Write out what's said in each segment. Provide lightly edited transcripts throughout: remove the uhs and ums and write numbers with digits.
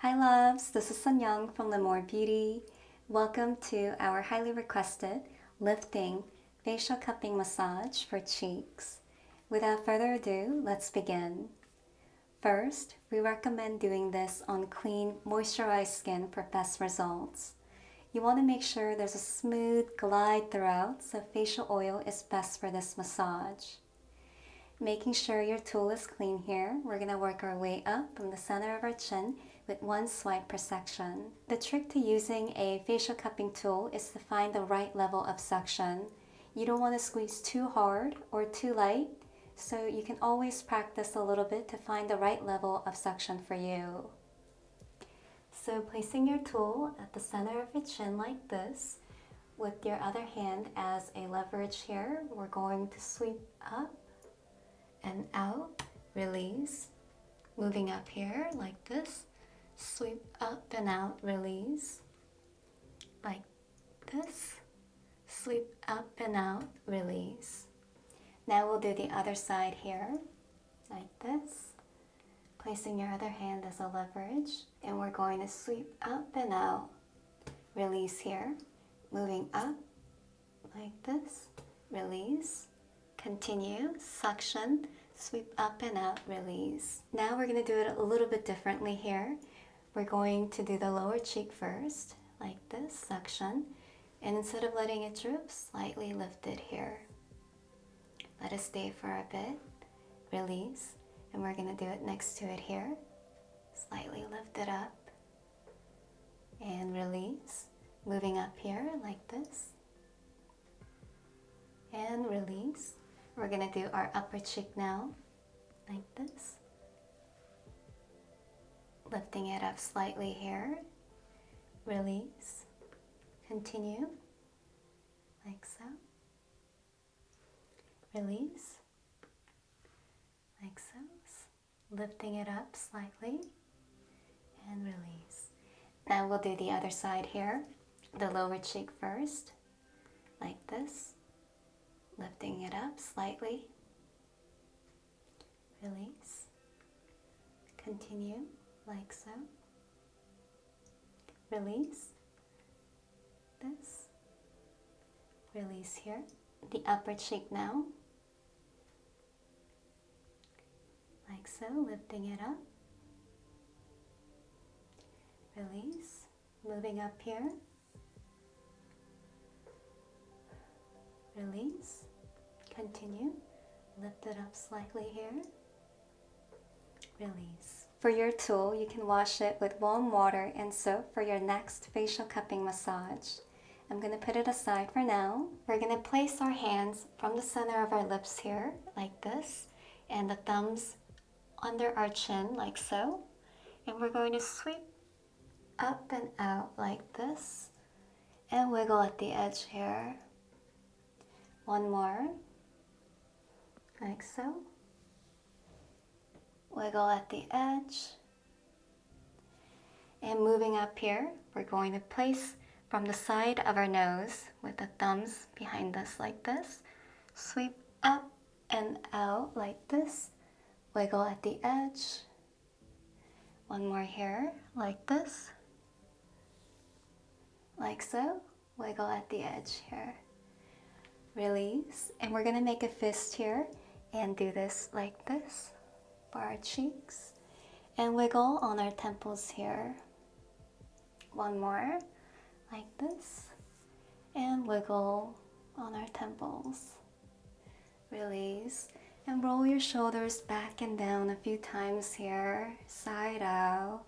Hi loves, this is Sinyoung from Lémore Beauty. Welcome to our highly requested lifting facial cupping massage for cheeks. Without further ado, let's begin. First, we recommend doing this on clean, moisturized skin for best results. You want to make sure there's a smooth glide throughout, so facial oil is best for this massage. Making sure your tool is clean here, we're going to work our way up from the center of our chin with one swipe per section. The trick to using a facial cupping tool is to find the right level of suction. You don't want to squeeze too hard or too light, so you can always practice a little bit to find the right level of suction for you. So placing your tool at the center of your chin like this, with your other hand as a leverage here, we're going to sweep up and out, release, moving up here like this, sweep up and out, release, like this, sweep up and out, release. Now we'll do the other side here, like this, placing your other hand as a leverage, and we're going to sweep up and out, release here, moving up, like this, release, continue, suction, sweep up and out, release. Now we're going to do it a little bit differently here. We're going to do the lower cheek first, like this, suction, and instead of letting it droop, slightly lift it here. Let it stay for a bit, release, and we're going to do it next to it here. Slightly lift it up, and release, moving up here like this, and release. We're going to do our upper cheek now, like this. Lifting it up slightly here. Release. Continue, like so. Release, like so. Lifting it up slightly, and release. Now we'll do the other side here. The lower cheek first, like this. Lifting it up slightly, release, continue like so, release, this, release here, the upper cheek now, like so, lifting it up, release, moving up here, release, continue, lift it up slightly here, release. For your tool, you can wash it with warm water and soap for your next facial cupping massage. I'm going to put it aside for now. We're going to place our hands from the center of our lips here, like this, and the thumbs under our chin, like so. And we're going to sweep up and out like this, and wiggle at the edge here. One more, like so. Wiggle at the edge. And moving up here, we're going to place from the side of our nose with the thumbs behind us like this. Sweep up and out like this. Wiggle at the edge. One more here, like this. Like so. Wiggle at the edge here. Release, and we're going to make a fist here and do this like this for our cheeks, and wiggle on our temples here. One more, like this, and wiggle on our temples. Release, and roll your shoulders back and down a few times here, side out.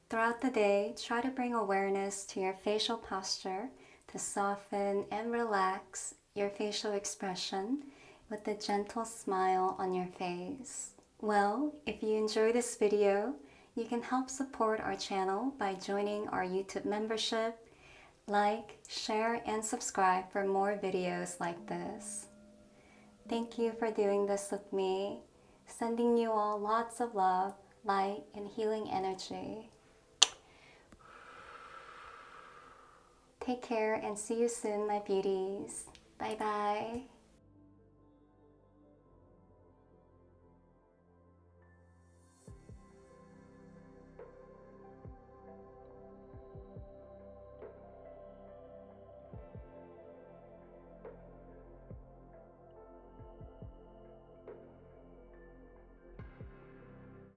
Throughout the day, try to bring awareness to your facial posture to soften and relax your facial expression with a gentle smile on your face. Well, if you enjoy this video, you can help support our channel by joining our YouTube membership. Like, share, and subscribe for more videos like this. Thank you for doing this with me. Sending you all lots of love, light, and healing energy. Take care and see you soon, my beauties. Bye bye.